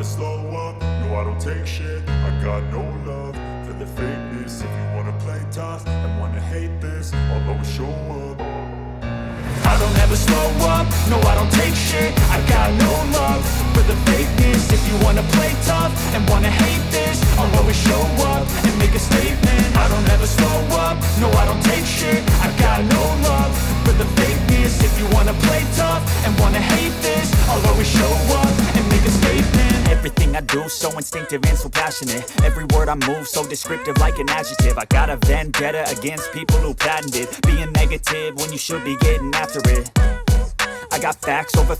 slow up, no I don't take shit. I got no love for the fakeness. If you wanna play tough and wanna hate this, I'll always show up. I don't ever slow up, no I don't take shit. I got no love for the fakeness. If you wanna play tough and wanna hate this, I'll always show up and make a statement. I don't ever slow up, no I don't take shit. I got no love for the fakeness. If you wanna play tough and wanna hate this, I'll always show up and make a statement. Everything I do so instinctive and so passionate. Every word I move so descriptive like an adjective. I got a vendetta against people who patented being negative when you should be getting after it. I got facts over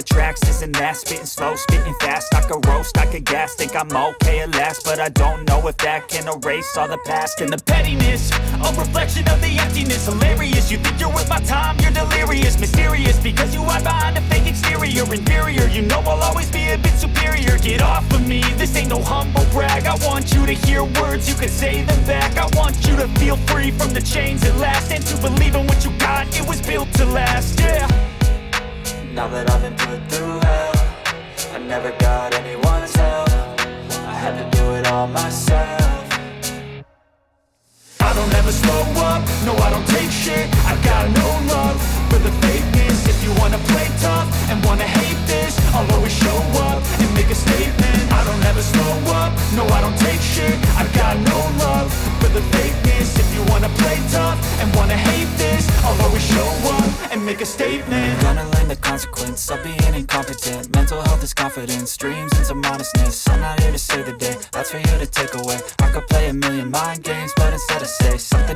tracks, this and that. Spitting slow, spitting fast. I could roast, I could gas. Think I'm okay at last, but I don't know if that can erase all the past. And the pettiness, a reflection of the emptiness. Hilarious, you think you're worth my time, you're delirious. Mysterious, because you hide behind a fake exterior. Inferior, you know I'll always be a bit superior. Get off of me, this ain't no humble brag. I want you to hear words, you can say them back. I want you to feel free from the chains at last, and to believe in what you got, it was built to last, yeah. Now that I've been put through hell, I never got anyone's help. I had to do it all myself. I don't ever slow up, no I don't take shit. I got no love for the fakeness. If you wanna play tough and wanna hate this, I'll always show up and make a statement. I don't ever slow up, no I don't take shit. I got no love for the fakeness. If you wanna play tough and wanna hate this, I'll always show up and make a statement. Gonna learn the consequence of being incompetent. Mental health is confidence, dreams and some honestness. I'm not here to save the day, that's for you to take away. I could play a million mind games, but instead I say something